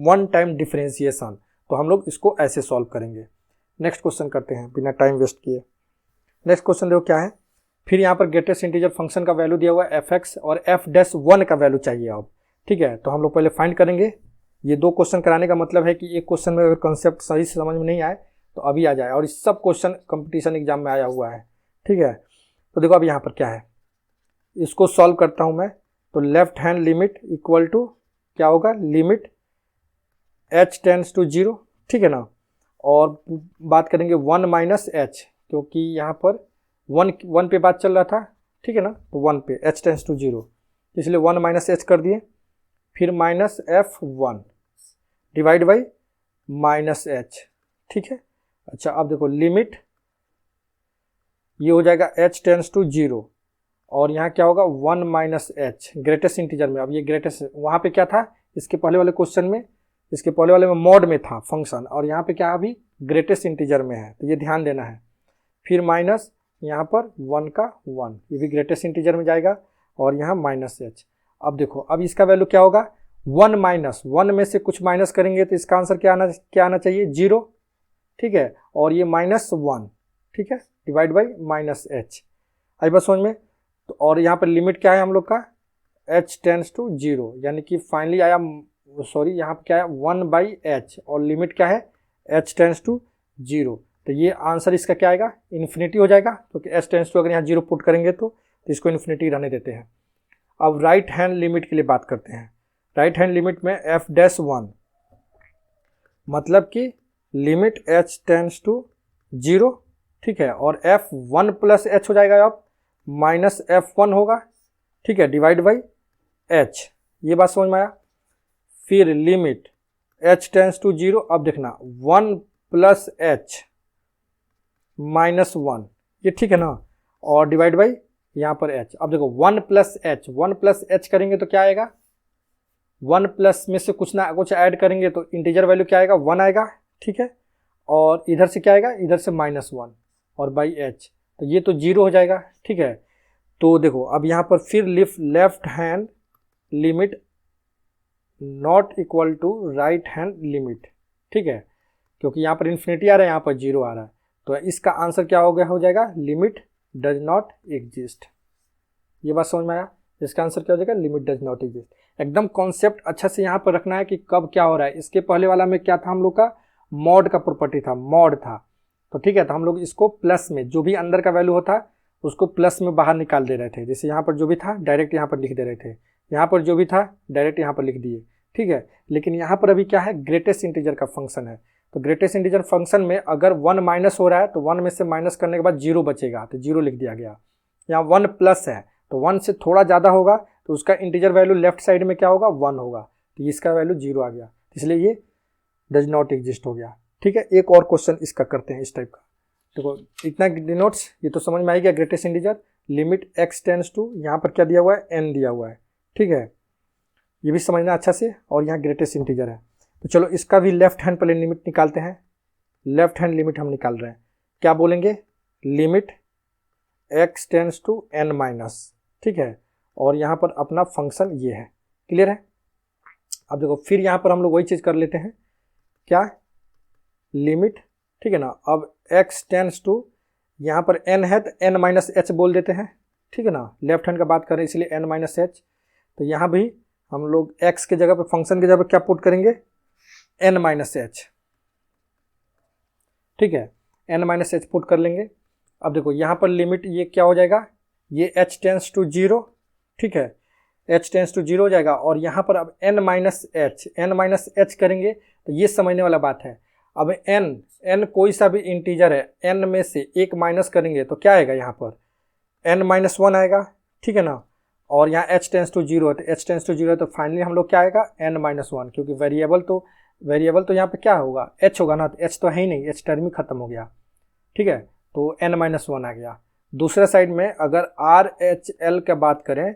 1 टाइम डिफरेंशिएशन, तो हम लोग इसको ऐसे सॉल्व करेंगे। नेक्स्ट क्वेश्चन करते हैं बिना टाइम वेस्ट किए। नेक्स्ट क्वेश्चन देखो क्या है, फिर यहाँ पर ग्रेटेस्ट इंटीजर फंक्शन का वैल्यू दिया हुआ है fx और f डैश 1 का वैल्यू चाहिए अब, ठीक है। तो हम लोग पहले फाइंड करेंगे। ये 2 क्वेश्चन कराने का मतलब है कि एक क्वेश्चन में अगर कॉन्सेप्ट सही से समझ में नहीं आए तो अभी आ जाए, और इस सब क्वेश्चन कंपटीशन एग्जाम में आया हुआ है, ठीक है। तो देखो अब यहाँ पर क्या है, इसको सॉल्व करता हूँ मैं। तो left hand limit equal to क्या होगा, लिमिट h टेंस टू 0, ठीक है ना, और बात करेंगे 1 माइनस एच, क्योंकि यहाँ पर 1 पे बात चल रहा था, ठीक है ना, तो 1 पे h टेंस टू 0, इसलिए 1 माइनस एच कर दिए, फिर minus f1 divide by minus H, ठीक है। अच्छा अब देखो लिमिट ये हो जाएगा h टेंस टू 0, और यहाँ क्या होगा, 1 माइनस एच ग्रेटेस्ट इंटीजर में। अब ये ग्रेटेस्ट, वहाँ पे क्या था, इसके पहले वाले क्वेश्चन में, इसके पहले वाले में मॉड में था फंक्शन, और यहाँ पे क्या अभी ग्रेटेस्ट इंटीजर में है, तो ये ध्यान देना है। फिर माइनस यहाँ पर 1 का 1, ये भी ग्रेटेस्ट इंटीजर में जाएगा, और यहाँ माइनस एच। अब देखो, अब इसका वैल्यू क्या होगा, 1 माइनस 1 में से कुछ माइनस करेंगे तो इसका आंसर क्या आना चाहिए, 0, ठीक है, और ये माइनस 1, ठीक है, डिवाइड बाई माइनस एच। आई बात समझ में? तो और यहाँ पर लिमिट क्या है हम लोग का, h टेंस टू 0, यानी कि फाइनली आया, सॉरी यहाँ पर क्या है, 1 बाई एच, और लिमिट क्या है, h टेंस टू 0। तो ये आंसर इसका क्या आएगा, इन्फिनिटी हो जाएगा, क्योंकि h टेंस टू अगर यहाँ 0 पुट करेंगे तो इसको इन्फिनिटी रहने देते हैं। अब राइट हैंड लिमिट के लिए बात करते हैं। राइट हैंड लिमिट में f डैश 1 मतलब कि लिमिट h टेंस टू 0, ठीक है, और f1 प्लस h हो जाएगा, अब माइनस f1 होगा, ठीक है, डिवाइड बाई h। ये बात समझ में आया? फिर लिमिट h टेंस टू 0, अब देखना 1 प्लस एच माइनस 1, ये ठीक है ना, और डिवाइड बाई यहाँ पर h। अब देखो 1 प्लस एच करेंगे तो क्या आएगा, 1 प्लस में से कुछ ना कुछ ऐड करेंगे तो इंटीजर वैल्यू क्या आएगा, 1 आएगा, ठीक है, और इधर से क्या आएगा, इधर से माइनस 1 और बाई h, तो ये तो 0 हो जाएगा, ठीक है। तो देखो अब यहाँ पर फिर left hand limit not equal to right hand limit, ठीक है, क्योंकि यहाँ पर इन्फिनिटी आ रहा है, यहाँ पर 0 आ रहा है, तो इसका आंसर क्या हो जाएगा, लिमिट डज नॉट एग्जिस्ट। ये बात समझ में आया? इसका आंसर क्या हो जाएगा, लिमिट डज नॉट एग्जिस्ट। एकदम कॉन्सेप्ट अच्छा से यहाँ पर रखना है कि कब क्या हो रहा है। इसके पहले वाला में क्या था, हम लोग का मॉड का प्रॉपर्टी था, मॉड था, तो ठीक है, तो हम लोग इसको प्लस में, जो भी अंदर का वैल्यू होता उसको प्लस में बाहर निकाल दे रहे थे। जैसे यहाँ पर जो भी था डायरेक्ट यहाँ पर लिख दे रहे थे, यहाँ पर जो भी था डायरेक्ट यहाँ पर लिख दिए, ठीक है। लेकिन यहाँ पर अभी क्या है, ग्रेटेस्ट इंटीजर का फंक्शन है, तो ग्रेटेस्ट इंटीजर फंक्शन में अगर 1 माइनस हो रहा है तो 1 में से माइनस करने के बाद 0 बचेगा, तो 0 लिख दिया गया। यहाँ 1 प्लस है तो 1 से थोड़ा ज़्यादा होगा तो उसका इंटीजर वैल्यू लेफ्ट साइड में क्या होगा, 1 होगा, तो इसका वैल्यू 0 आ गया, इसलिए ये डज नॉट एग्जिस्ट हो गया, ठीक है। एक और क्वेश्चन इसका करते हैं इस टाइप का। देखो इतना डिनोट्स, ये तो समझ में आ गया, greatest integer limit x tends to, यहाँ पर क्या दिया हुआ है, n दिया हुआ है, ठीक है, ये भी समझना अच्छा से, और यहाँ ग्रेटेस्ट इंटीजर है। तो चलो इसका भी लेफ्ट हैंड पहले लिमिट निकालते हैं। लेफ्ट हैंड लिमिट हम निकाल रहे हैं, क्या बोलेंगे, limit x tends to n minus, ठीक है, और यहाँ पर अपना फंक्शन ये है, क्लियर है। अब देखो फिर यहाँ पर हम लोग वही चीज़ कर लेते हैं, क्या, लिमिट, ठीक है ना, अब x टेंस टू, यहाँ पर n है तो n माइनस एच बोल देते हैं, ठीक है ना, लेफ्ट हैंड का बात करें इसलिए n माइनस एच। तो यहाँ भी हम लोग x के जगह पे, फंक्शन की जगह पे क्या पुट करेंगे, n माइनस एच, ठीक है, n माइनस एच पुट कर लेंगे। अब देखो यहाँ पर लिमिट ये क्या हो जाएगा, ये h टेंस टू 0, ठीक है, h टेंस टू 0 हो जाएगा। और यहाँ पर अब n माइनस एच करेंगे तो ये समझने वाला बात है। अब n कोई सा भी इंटीजर है, n में से एक माइनस करेंगे तो क्या आएगा, यहाँ पर n माइनस 1 आएगा, ठीक है ना। और यहाँ h टेंस टू 0 है तो h टेंस टू 0 है तो फाइनली हम लोग क्या आएगा, n माइनस 1, क्योंकि वेरिएबल तो यहाँ पे क्या होगा, h होगा ना, तो h तो है ही नहीं, h टर्म ही खत्म हो गया, ठीक है, तो n माइनस 1 आ गया। दूसरा साइड में अगर आर एच एल का बात करें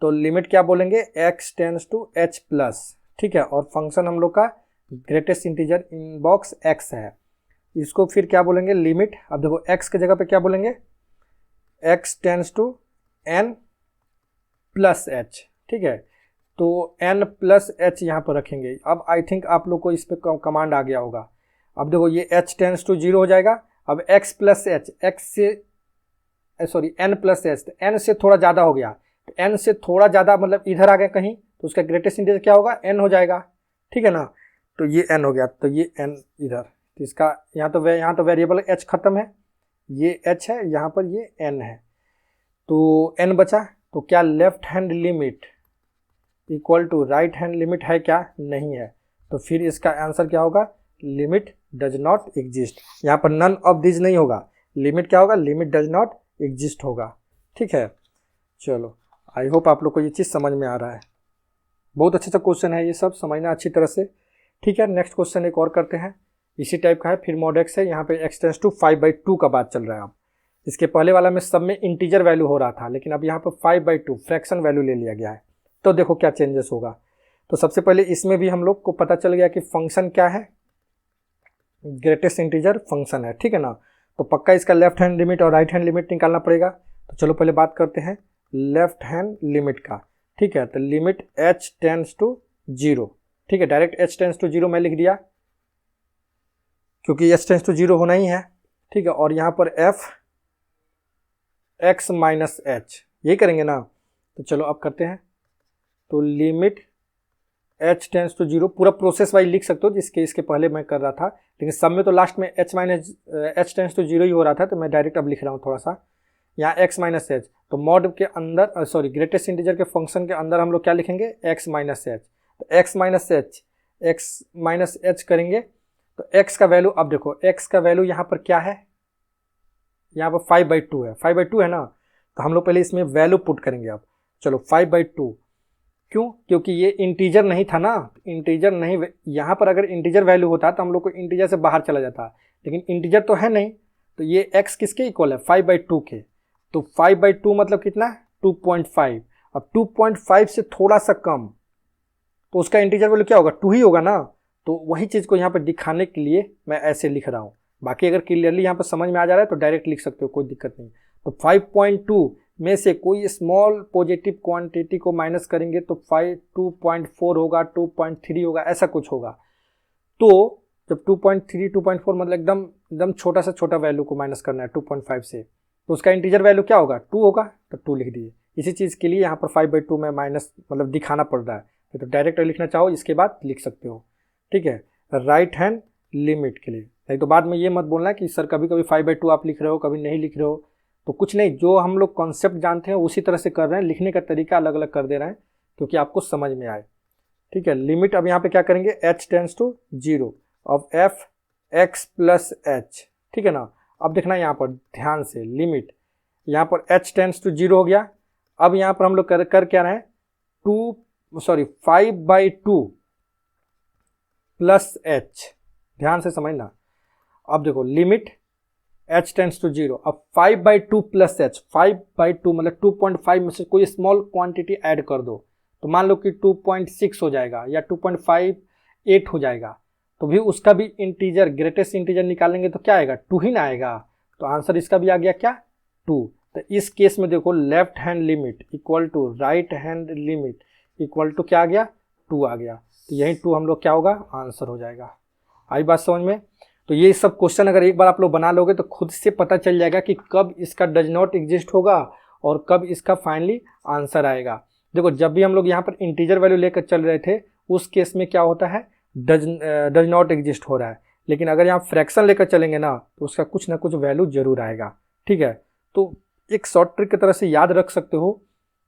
तो लिमिट क्या बोलेंगे, x tends to h plus, ठीक है, और फंक्शन हम लोग का greatest integer in box x है, इसको फिर क्या बोलेंगे, लिमिट। अब देखो x की जगह पे क्या बोलेंगे, x tends to n plus h, ठीक है, तो n प्लस h यहाँ पर रखेंगे। अब आई थिंक आप लोग को इस पर कमांड आ गया होगा। अब देखो ये h टेंस टू 0 हो जाएगा। अब x plus H, n plus H, तो n से थोड़ा ज़्यादा हो गया, तो n से थोड़ा ज़्यादा मतलब इधर आ गया कहीं, तो उसका ग्रेटेस्ट इंटीजर क्या होगा, n हो जाएगा, ठीक है ना। तो ये n हो गया, तो ये n इधर, तो इसका यहाँ तो वेरिएबल h खत्म है, ये h है, यहाँ पर ये n है, तो n बचा। तो क्या left hand limit equal to right hand limit है क्या, नहीं है, तो फिर इसका आंसर क्या होगा, लिमिट डज नॉट एग्जिस्ट। यहाँ पर नन ऑफ दिस नहीं होगा, लिमिट क्या होगा, लिमिट डज नॉट एग्जिस्ट होगा, ठीक है। चलो आई होप आप लोग को ये चीज़ समझ में आ रहा है। बहुत अच्छा क्वेश्चन है, ये सब समझना अच्छी तरह से, ठीक है। नेक्स्ट क्वेश्चन एक और करते हैं, इसी टाइप का है, फिर मॉड एक्स है। यहाँ पे x टेंस टू 5/2 का बात चल रहा है। अब इसके पहले वाला में सब में इंटीजर वैल्यू हो रहा था, लेकिन अब यहाँ पर 5/2 फ्रैक्शन वैल्यू ले लिया गया है। तो देखो क्या चेंजेस होगा। तो सबसे पहले इसमें भी हम लोग को पता चल गया कि फंक्शन क्या है, ग्रेटेस्ट इंटीजर फंक्शन है, ठीक है ना। तो पक्का इसका लेफ्ट हैंड लिमिट और राइट हैंड लिमिट निकालना पड़ेगा। तो चलो पहले बात करते हैं लेफ्ट हैंड लिमिट का, ठीक है। तो लिमिट h टेंस टू 0, ठीक है, डायरेक्ट h टेंस टू 0 मैं लिख दिया क्योंकि h टेंस टू 0 होना ही है, ठीक है। और यहाँ पर f x माइनस एच, यही करेंगे ना। तो चलो अब करते हैं। तो लिमिट h टेंस टू 0 पूरा प्रोसेस वाइज लिख सकते हो, जिसके इसके पहले मैं कर रहा था, लेकिन सब में तो लास्ट में h टेंस टू 0 ही हो रहा था, तो मैं डायरेक्ट अब लिख रहा हूँ थोड़ा सा। यहाँ x माइनस एच, तो मॉड के अंदर ग्रेटेस्ट इंटीजर के फंक्शन के अंदर हम लोग क्या लिखेंगे, x माइनस एच। तो x माइनस एच करेंगे तो x का वैल्यू, अब देखो x का वैल्यू यहाँ पर क्या है, यहाँ पर 5/2 है, 5/2 है ना। तो हम लोग पहले इसमें वैल्यू पुट करेंगे। अब चलो 5/2 क्यों, क्योंकि ये इंटीजर नहीं था ना, इंटीजर नहीं, यहाँ पर अगर इंटीजर वैल्यू होता तो हम लोग को इंटीजर से बाहर चला जाता, लेकिन इंटीजर तो है नहीं। तो ये x किसके इक्वल है, 5/2 के। तो 5/2 मतलब कितना, 2.5। अब 2.5 से थोड़ा सा कम, तो उसका इंटीजर वैल्यू क्या होगा, 2 ही होगा ना। तो वही चीज़ को यहाँ पर दिखाने के लिए मैं ऐसे लिख रहा हूँ। बाकी अगर क्लियरली यहाँ पर समझ में आ जा रहा है तो डायरेक्ट लिख सकते हो, कोई दिक्कत नहीं। तो 5.2 में से कोई स्मॉल पॉजिटिव क्वांटिटी को माइनस करेंगे तो 2.4 होगा, 2.3 होगा, ऐसा कुछ होगा। तो जब 2.3 2.4 मतलब एकदम छोटा सा छोटा वैल्यू को माइनस करना है 2.5 से, तो उसका इंटीजर वैल्यू क्या होगा, 2 होगा, तो 2 लिख दिए। इसी चीज़ के लिए यहाँ पर 5/2 में माइनस मतलब दिखाना पड़ रहा है। तो डायरेक्ट लिखना चाहो इसके बाद लिख सकते हो, ठीक है, राइट हैंड लिमिट के लिए। नहीं तो बाद में ये मत बोलना कि सर कभी कभी 5/2 आप लिख रहे हो, कभी नहीं लिख रहे हो। तो कुछ नहीं, जो हम लोग कॉन्सेप्ट जानते हैं उसी तरह से कर रहे हैं, लिखने का तरीका अलग अलग कर दे रहे हैं क्योंकि आपको समझ में आए, ठीक है। लिमिट अब यहाँ पे क्या करेंगे, h tends to 0 of f x plus h, ठीक है ना। अब देखना यहाँ पर ध्यान से, लिमिट यहाँ पर h टेंस टू 0 हो गया। अब यहाँ पर हम लोग कर क्या रहे हैं, 5/2 प्लस h, ध्यान से समझना। अब देखो लिमिट h टेंस टू 0, अब 5/2 प्लस h, 5/2 मतलब 2.5 में से कोई स्मॉल क्वांटिटी ऐड कर दो, तो मान लो कि 2.6 हो जाएगा या 2.58 हो जाएगा, तो भी उसका भी इंटीजर ग्रेटेस्ट इंटीजर निकालेंगे तो क्या आएगा, 2 ही ना आएगा। तो आंसर इसका भी आ गया क्या, 2। तो इस केस में देखो left hand limit equal to right hand limit equal to क्या आ गया, 2 आ गया। तो यही 2 हम लोग क्या होगा, आंसर हो जाएगा। आई बात समझ में। तो ये सब क्वेश्चन अगर एक बार आप लोग बना लोगे तो खुद से पता चल जाएगा कि कब इसका डज नॉट एग्जिस्ट होगा और कब इसका फाइनली आंसर आएगा। देखो जब भी हम लोग यहाँ पर इंटीजर वैल्यू लेकर चल रहे थे उस केस में क्या होता है, डज नॉट एग्जिस्ट हो रहा है, लेकिन अगर यहाँ फ्रैक्शन लेकर चलेंगे ना तो उसका कुछ ना कुछ वैल्यू जरूर आएगा। ठीक है, तो एक शॉर्ट ट्रिक की तरह से याद रख सकते हो,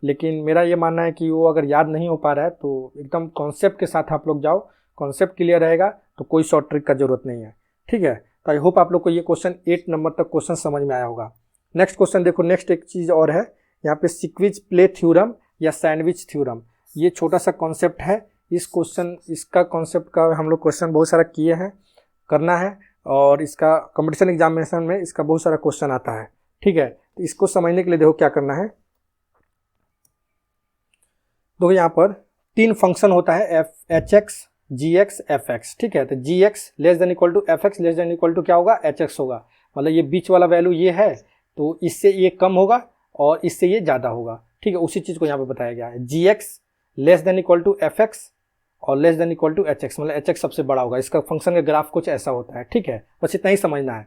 लेकिन मेरा ये मानना है कि वो अगर याद नहीं हो पा रहा है तो एकदम कॉन्सेप्ट के साथ आप लोग जाओ, कॉन्सेप्ट क्लियर रहेगा तो कोई शॉर्ट ट्रिक का जरूरत नहीं है। ठीक है, तो आई होप आप लोग को ये क्वेश्चन 8 नंबर तक क्वेश्चन समझ में आया होगा। नेक्स्ट क्वेश्चन देखो, नेक्स्ट एक चीज़ और है यहाँ पे, सीक्वेंस प्ले थ्योरम या सैंडविच थ्योरम। ये छोटा सा कॉन्सेप्ट है, इस क्वेश्चन इसका कॉन्सेप्ट का हम लोग क्वेश्चन बहुत सारा किए हैं, करना है, और इसका कंपटीशन एग्जामिनेशन में इसका बहुत सारा क्वेश्चन आता है। ठीक है, तो इसको समझने के लिए देखो क्या करना है। देखो यहाँ पर 3 फंक्शन होता है, h x, g x, f x. ठीक है, तो g x less than equal to f x less than equal to क्या होगा, एच एक्स होगा। मतलब ये बीच वाला वैल्यू ये है तो इससे ये कम होगा और इससे ये ज़्यादा होगा। ठीक है, उसी चीज़ को यहाँ पे बताया गया है, g x less than equal to f x और less than equal to h x, मतलब एच एक्स सबसे बड़ा होगा। इसका फंक्शन का ग्राफ कुछ ऐसा होता है। ठीक है, बस इतना ही समझना है।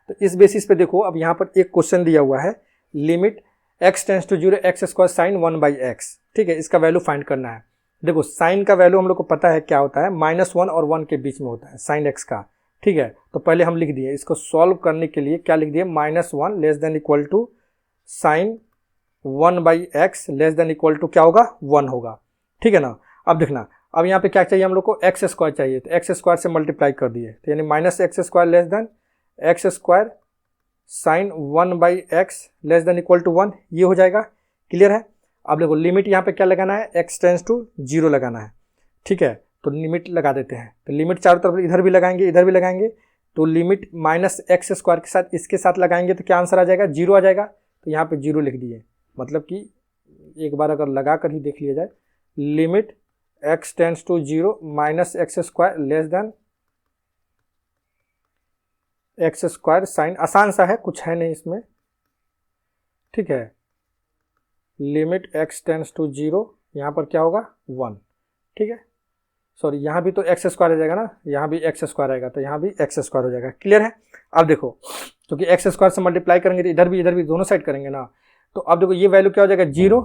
तो इस बेसिस पे देखो, अब यहाँ पर एक क्वेश्चन दिया हुआ है, limit x tends to 0 x square sine 1/x। ठीक है, इसका वैल्यू फाइंड करना है। देखो साइन का वैल्यू हम लोग को पता है क्या होता है, -1 और 1 के बीच में होता है साइन x का। ठीक है, तो पहले हम लिख दिए, इसको सॉल्व करने के लिए क्या लिख दिए, -1 less than equal to sine 1/x less than equal to क्या होगा, 1 होगा। ठीक है ना, अब देखना, अब यहाँ पे क्या चाहिए हम लोग को, एक्स स्क्वायर चाहिए, तो एक्स स्क्वायर से मल्टीप्लाई कर दिए, तो यानी -x² less than x square sine 1/x less than equal to 1, ये हो जाएगा। क्लियर है। अब देखो लिमिट यहाँ पे क्या लगाना है, x टेंस टू 0 लगाना है। ठीक है, तो लिमिट लगा देते हैं, तो लिमिट चारों तरफ इधर भी लगाएंगे इधर भी लगाएंगे, तो लिमिट -x² के साथ इसके साथ लगाएंगे तो क्या आंसर आ जाएगा, 0 आ जाएगा। तो यहाँ पे 0 लिख दिए, मतलब कि एक बार अगर लगा कर ही देख लिया जाए, limit x tends to 0 -x² less than x² sine, आसान सा है, कुछ है नहीं इसमें। ठीक है, लिमिट x टेंस टू 0, यहाँ पर क्या होगा, 1। ठीक है, सॉरी यहाँ भी तो x² आ जाएगा ना, यहाँ भी x² आएगा, तो यहाँ भी x² हो जाएगा। क्लियर है। अब देखो, क्योंकि x² से मल्टीप्लाई करेंगे तो इधर भी दोनों साइड करेंगे ना, तो अब देखो ये वैल्यू क्या हो जाएगा, 0।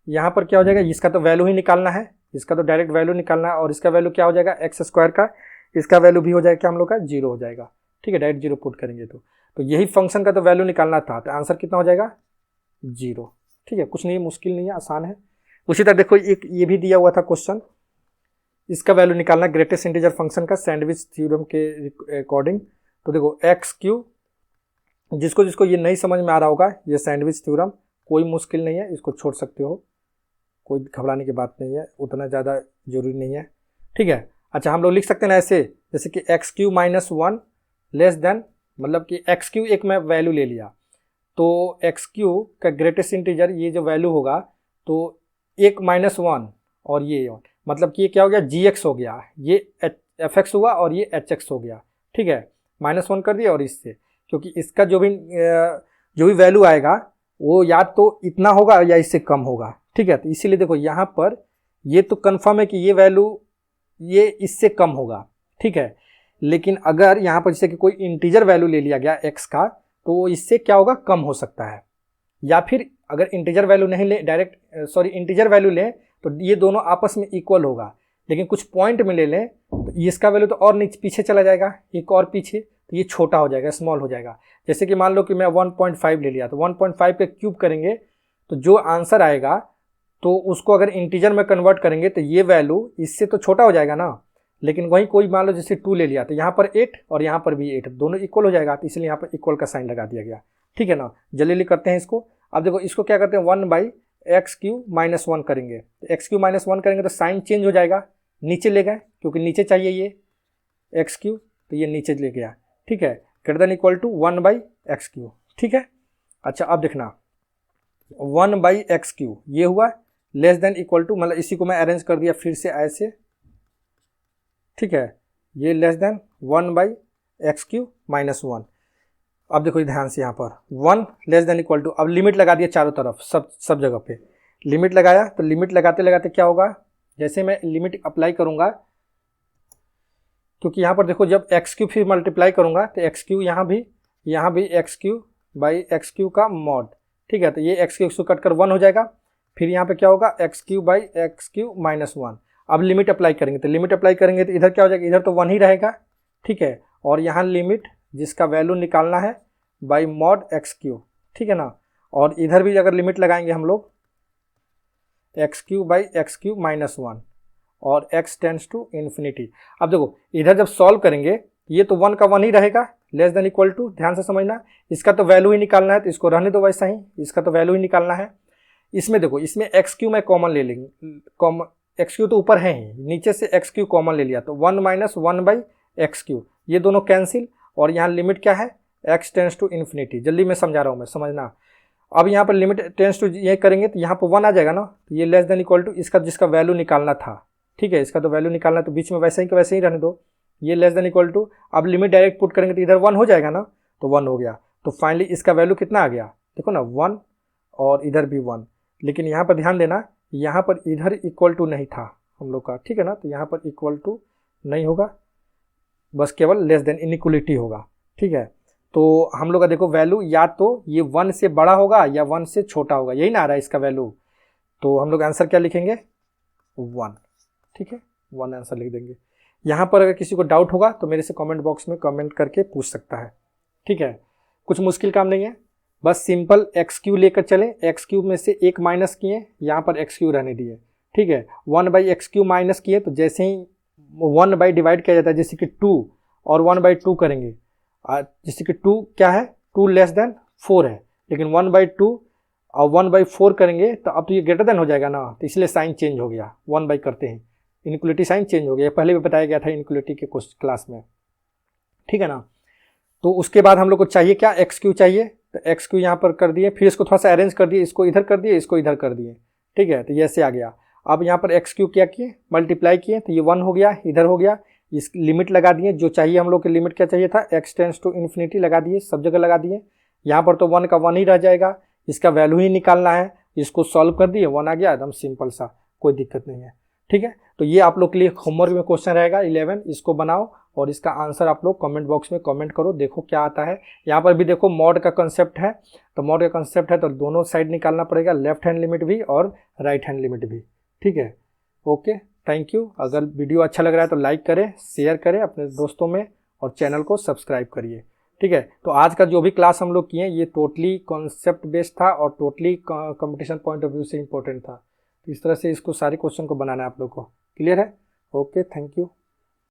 यहाँ पर क्या हो जाएगा, इसका तो वैल्यू ही निकालना है, इसका तो डायरेक्ट वैल्यू निकालना है, और इसका वैल्यू क्या हो जाएगा, x² का, इसका वैल्यू भी हो जाएगा क्या हम लोग का, 0 हो जाएगा। ठीक है, डायरेक्ट 0 पुट करेंगे तो यही फंक्शन का तो वैल्यू निकालना था, तो आंसर कितना हो जाएगा, 0। ठीक है, कुछ नहीं मुश्किल नहीं है, आसान है। उसी तरह देखो एक ये भी दिया हुआ था क्वेश्चन, इसका वैल्यू निकालना ग्रेटेस्ट इंटीजर फंक्शन का सैंडविच थ्योरम के अकॉर्डिंग। तो देखो x3, जिसको जिसको ये नहीं समझ में आ रहा होगा, ये सैंडविच थ्योरम कोई मुश्किल नहीं है, इसको छोड़ सकते हो, कोई घबराने की बात नहीं है, उतना ज़्यादा जरूरी नहीं है। ठीक है, अच्छा हम लोग लिख सकते हैं ना ऐसे, जैसे कि x³ -1 लेस देन, मतलब कि x³ एक मैं वैल्यू ले लिया, तो x³ का ग्रेटेस्ट इंटीजर ये जो वैल्यू होगा, तो एक -1 और ये, मतलब कि ये क्या हो गया, gx हो गया, ये fx हुआ और ये hx हो गया। ठीक है, -1 कर दिया, और इससे क्योंकि इसका जो भी वैल्यू आएगा वो या तो इतना होगा या इससे कम होगा। ठीक है, तो इसीलिए देखो यहाँ पर ये तो कन्फर्म है कि ये वैल्यू ये इससे कम होगा। ठीक है, लेकिन अगर यहाँ पर जैसे कि कोई इंटीजर वैल्यू ले लिया गया x का, तो इससे क्या होगा, कम हो सकता है। या फिर अगर इंटीजर वैल्यू नहीं ले, इंटीजर वैल्यू लें तो ये दोनों आपस में इक्वल होगा, लेकिन कुछ पॉइंट में ले लें तो इसका वैल्यू तो और नीचे पीछे चला जाएगा, एक और पीछे, तो ये छोटा हो जाएगा, स्मॉल हो जाएगा। जैसे कि मान लो कि मैं 1.5 ले लिया, तो 1.5 के क्यूब करेंगे तो जो आंसर आएगा, तो उसको अगर इंटीजर में कन्वर्ट करेंगे तो ये वैल्यू इससे तो छोटा हो जाएगा ना। लेकिन वहीं कोई मान लो जैसे 2 ले लिया, तो यहाँ पर 8 और यहाँ पर भी 8, दोनों इक्वल हो जाएगा, तो इसलिए यहाँ पर इक्वल का साइन लगा दिया गया। ठीक है ना, जल्दी करते हैं इसको। अब देखो इसको क्या करते हैं, 1/x³ -1 करेंगे, तो x³ -1 करेंगे तो साइन चेंज हो जाएगा, नीचे ले गए, क्योंकि नीचे चाहिए ये x³, तो ये नीचे ले गया। ठीक है, greater than equal to 1/x³। ठीक है, अच्छा अब देखना 1/x³ ये हुआ, लेस देन इक्वल टू, मतलब इसी को मैं अरेंज कर दिया फिर से ऐसे। ठीक है, ये लेस देन 1/x³ -1। अब देखो ध्यान से, यहाँ पर 1 लेस देन इक्वल टू, अब लिमिट लगा दिया चारों तरफ, सब जगह पे लिमिट लगाया, तो लिमिट लगाते लगाते क्या होगा, जैसे मैं लिमिट अप्लाई करूँगा, क्योंकि यहाँ पर देखो जब x³ फिर मल्टीप्लाई करूँगा तो x³ यहाँ भी x³ का मॉड। ठीक है, तो ये x³ कट कर 1 हो जाएगा, फिर यहाँ पे क्या होगा, x³ -1। अब लिमिट अप्लाई करेंगे, तो लिमिट अप्लाई करेंगे तो इधर क्या हो जाएगा, इधर तो 1 ही रहेगा। ठीक है, और यहाँ लिमिट जिसका वैल्यू निकालना है बाई मॉड एक्स क्यू, ठीक है ना। और इधर भी अगर लिमिट लगाएंगे हम लोग x Q by x Q minus one और x टेंड्स टू इन्फिनिटी। अब देखो इधर जब सॉल्व करेंगे ये तो 1 का 1 ही रहेगा, लेस देन इक्वल टू, ध्यान से समझना, इसका तो वैल्यू ही निकालना है तो इसको रहने दो वैसा ही, इसका तो वैल्यू ही निकालना है। इसमें देखो इसमें एक्स क्यू मैं कॉमन ले लेंगे, एक्स क्यू तो ऊपर है ही, नीचे से एक्स क्यू कॉमन ले लिया तो 1 माइनस 1 बाई एक्स क्यू, ये दोनों कैंसिल। और यहाँ लिमिट क्या है, x टेंड्स टू इन्फिनिटी, जल्दी मैं समझा रहा हूँ मैं, समझना। अब यहाँ पर लिमिट टेंड्स टू ये करेंगे तो यहाँ पर 1 आ जाएगा ना, तो ये लेस देन इक्वल टू इसका जिसका वैल्यू निकालना था, ठीक है, इसका तो वैल्यू निकालना तो बीच में वैसे ही रहने दो, ये लेस देन इक्वल टू। अब लिमिट डायरेक्ट पुट करेंगे तो इधर 1 हो जाएगा ना, तो 1 हो गया। तो फाइनली इसका वैल्यू कितना आ गया, देखो ना 1 और इधर भी 1। लेकिन यहाँ पर ध्यान देना, यहाँ पर इधर इक्वल टू नहीं था हम लोग का, ठीक है ना, तो यहाँ पर इक्वल टू नहीं होगा, बस केवल लेस देन इनइक्वलिटी होगा, ठीक है। तो हम लोग का देखो वैल्यू या तो ये 1 से बड़ा होगा या 1 से छोटा होगा, यही ना आ रहा है इसका वैल्यू। तो हम लोग आंसर क्या लिखेंगे, 1, ठीक है, 1 आंसर लिख देंगे। यहाँ पर अगर किसी को डाउट होगा तो मेरे से कमेंट बॉक्स में कमेंट करके पूछ सकता है, ठीक है, कुछ मुश्किल काम नहीं है, बस सिंपल एक्स क्यू लेकर चले, एक्स क्यू में से एक माइनस किए, यहाँ पर एक्स क्यू रहने दिए, ठीक है। 1 बाई एक्स क्यू माइनस किए तो जैसे ही 1 बाई डिवाइड किया जाता है, जैसे कि 2 और 1 बाई 2 करेंगे, जैसे कि 2 क्या है, 2 लेस देन 4 है, लेकिन 1 बाई 2 और 1 बाई 4 करेंगे तो अब तो ये ग्रेटर देन हो जाएगा ना, तो इसलिए साइन चेंज हो गया, 1 बाई करते हैं इनइक्वलिटी साइन चेंज हो गया, पहले भी बताया गया था इनइक्वलिटी के क्लास में, ठीक है ना। तो उसके बाद हम लोग को चाहिए क्या, एक्स क्यू चाहिए, तो एक्स क्यू यहाँ पर कर दिए, फिर इसको थोड़ा सा अरेंज कर दिए, इसको इधर कर दिए, इसको इधर कर दिए, ठीक है, तो ये ऐसे आ गया। अब यहाँ पर एक्स क्यू क्या किए, मल्टीप्लाई किए, तो ये 1 हो गया, इधर हो गया, इस लिमिट लगा दिए, जो चाहिए हम लोग की लिमिट क्या चाहिए था, x टेंड्स टू इन्फिनिटी लगा दिए, सब जगह लगा दिए। यहाँ पर तो 1 का 1 ही रह जाएगा, इसका वैल्यू ही निकालना है, इसको सॉल्व कर दिए, 1 आ गया, एकदम सिंपल सा, कोई दिक्कत नहीं है, ठीक है। तो ये आप लोग के लिए होमवर्क में क्वेश्चन रहेगा 11, इसको बनाओ और इसका आंसर आप लोग कमेंट बॉक्स में कमेंट करो, देखो क्या आता है। यहाँ पर भी देखो मॉड का कंसेप्ट है, तो मॉड का कंसेप्ट है तो दोनों साइड निकालना पड़ेगा, लेफ्ट हैंड लिमिट भी और राइट हैंड लिमिट भी, ठीक है। Okay, thank you. अगर वीडियो अच्छा लग रहा है तो लाइक करें, शेयर करें अपने दोस्तों में और चैनल को सब्सक्राइब करिए, ठीक है। तो आज का जो भी क्लास हम लोग किए ये टोटली कॉन्सेप्ट बेस्ड था और totally competition point of view से इंपॉर्टेंट था। तो इस तरह से इसको सारे क्वेश्चन को बनाना है आप लोग को, क्लियर है। Okay, thank you.